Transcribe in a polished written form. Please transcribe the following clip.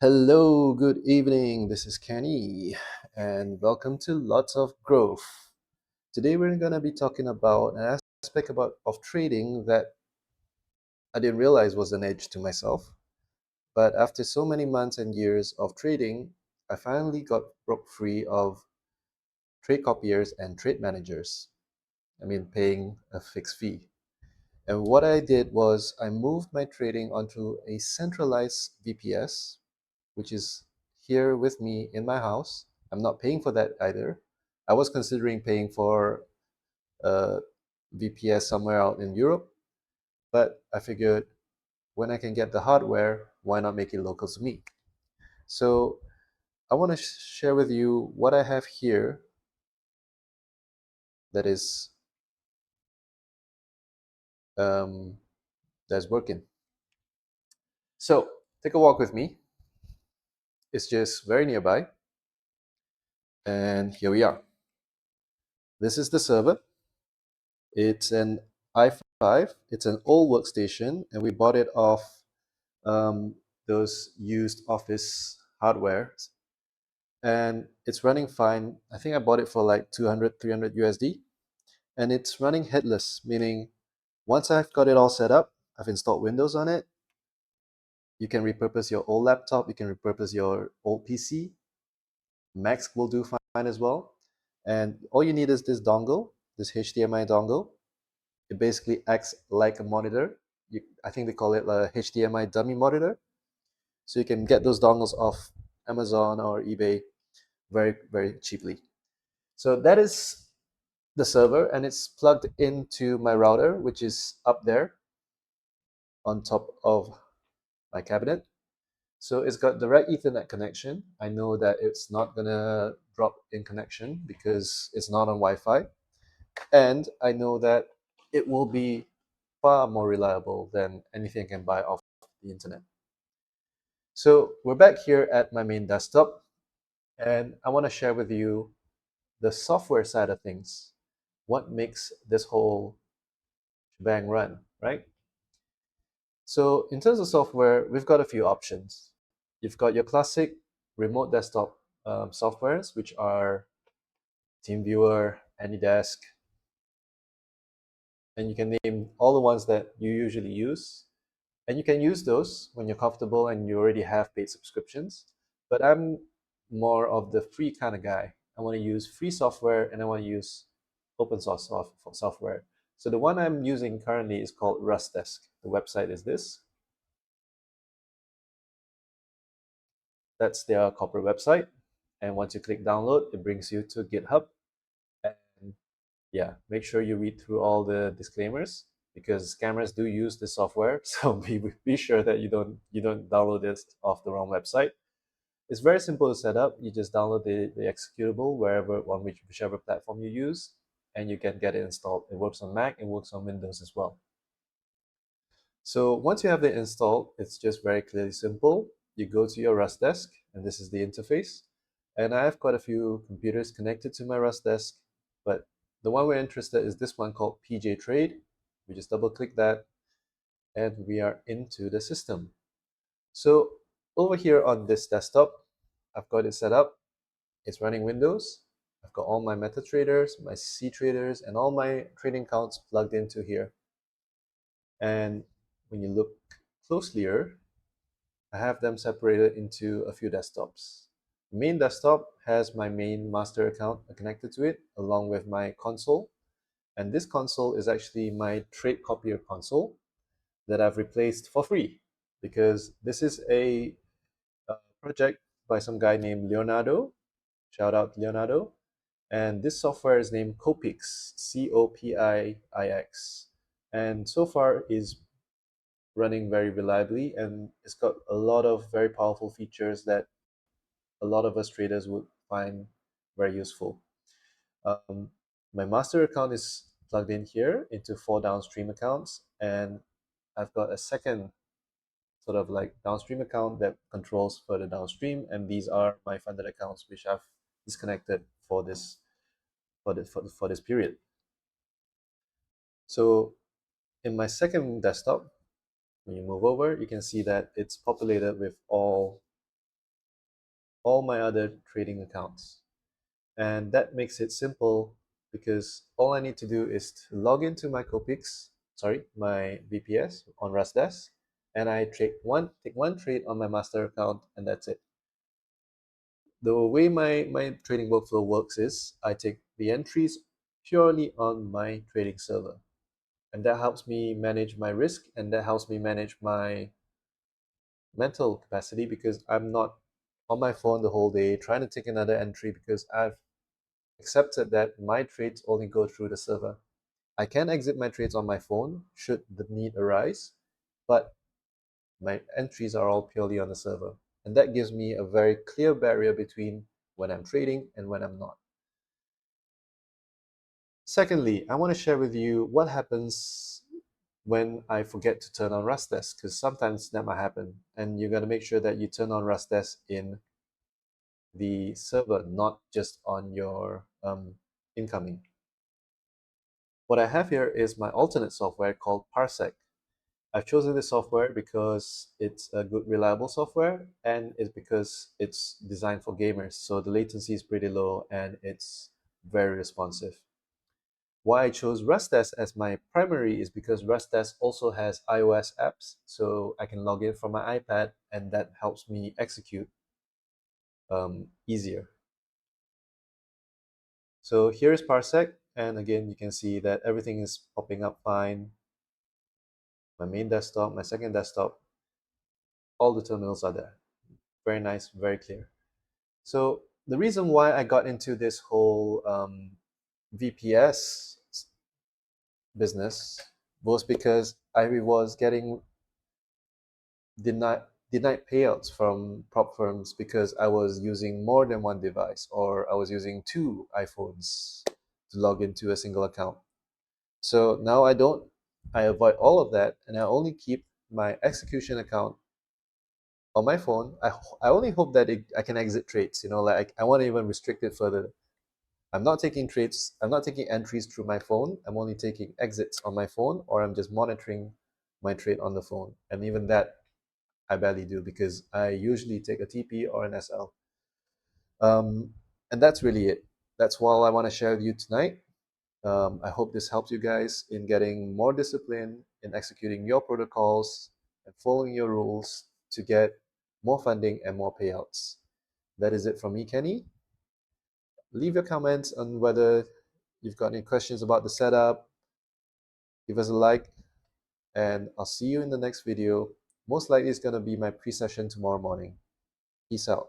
Hello, good evening. This is Kenny, and welcome to Lots of Growth. Today, we're going to be talking about an aspect of trading that I didn't realize was an edge to myself. But after so many months and years of trading, I finally got broke free of trade copiers and trade managers. Paying a fixed fee. And what I did was I moved my trading onto a centralized VPS, which is here with me in my house. I'm not paying for that either. I was considering paying for a VPS somewhere out in Europe, but I figured when I can get the hardware, why not make it local to me? So I want to share with you what I have here that is um, that's working. So take a walk with me. It's just very nearby, and here we are. This is the server. It's an i5. It's an old workstation, and we bought it off um, those used office hardware. And it's running fine. I think I bought it for like 200, 300 USD. And it's running headless, meaning once I've got it all set up, I've installed Windows on it. You can repurpose your old laptop, you can repurpose your old PC. Macs will do fine as well. And all you need is this dongle, this HDMI dongle. It basically acts like a monitor. I think they call it a HDMI dummy monitor. So you can get those dongles off Amazon or eBay very, very cheaply. So that is the server, and it's plugged into my router, which is up there on top of my cabinet. So it's got direct Ethernet connection. I know that it's not gonna drop in connection because it's not on Wi-Fi. And I know that it will be far more reliable than anything I can buy off the internet. So we're back here at my main desktop, and I want to share with you the software side of things. What makes this whole shebang run, right? So in terms of software, we've got a few options. You've got your classic remote desktop softwares, which are TeamViewer, AnyDesk, and you can name all the ones that you usually use. And you can use those when you're comfortable and you already have paid subscriptions. But I'm more of the free kind of guy. I want to use free software and I want to use open source software. So the one I'm using currently is called Rustdesk. The website is this. That's their corporate website. And once you click download, it brings you to GitHub. And yeah, make sure you read through all the disclaimers because scammers do use this software. So be sure that you don't download this off the wrong website. It's very simple to set up. You just download the executable wherever on whichever platform you use, and you can get it installed. It works on Mac, it works on Windows as well. So once you have it installed, it's just very clearly simple. You go to your Rust desk, and this is the interface. And I have quite a few computers connected to my Rust desk, but the one we're interested in is this one called PJ Trade. We just double click that, and we are into the system. So over here on this desktop, I've got it set up. It's running Windows. I've got all my MetaTraders, my C traders, and all my trading accounts plugged into here. And when you look closelier, I have them separated into a few desktops. The main desktop has my main master account connected to it, along with my console. And this console is actually my trade copier console that I've replaced for free because this is a project by some guy named Leonardo. Shout out Leonardo. And this software is named Copix, Copix. And so far is running very reliably, and it's got a lot of very powerful features that a lot of us traders would find very useful. Um, my master account is plugged in here into four downstream accounts, and I've got a second sort of like downstream account that controls further downstream, and these are my funded accounts which I've disconnected for this period. So in my second desktop, when you move over, you can see that it's populated with all all my other trading accounts. And that makes it simple because all I need to do is to log into my my VPS on Rustdesk, and I take one trade on my master account, and that's it. The way my trading workflow works is I take the entries purely on my trading server. And that helps me manage my risk, and that helps me manage my mental capacity because I'm not on my phone the whole day trying to take another entry because I've accepted that my trades only go through the server. I can exit my trades on my phone should the need arise, but my entries are all purely on the server. And that gives me a very clear barrier between when I'm trading and when I'm not. Secondly, I want to share with you what happens when I forget to turn on Rustdesk, because sometimes that might happen, and you're going to make sure that you turn on Rustdesk in the server, not just on your incoming. What I have here is my alternate software called Parsec. I've chosen this software because it's a good, reliable software, and it's because it's designed for gamers, so the latency is pretty low and it's very responsive. Why I chose Rustdesk as my primary is because Rustdesk also has iOS apps, so I can log in from my iPad, and that helps me execute easier. So here's Parsec, and again, you can see that everything is popping up fine. My main desktop, my second desktop, all the terminals are there. Very nice, very clear. So the reason why I got into this whole VPS business was because I was getting denied denied payouts from prop firms because I was using more than one device, or I was using two iPhones to log into a single account. So now I don't. I avoid all of that, and I only keep my execution account on my phone. I only hope that I can exit trades. Like I want to even restrict it further. I'm not taking trades. I'm not taking entries through my phone. I'm only taking exits on my phone, or I'm just monitoring my trade on the phone. And even that, I barely do because I usually take a TP or an SL. And that's really it. That's all I want to share with you tonight. I hope this helps you guys in getting more discipline in executing your protocols and following your rules to get more funding and more payouts. That is it from me, Kenny. Leave your comments on whether you've got any questions about the setup. Give us a like, and I'll see you in the next video. Most likely it's going to be my pre-session tomorrow morning. Peace out.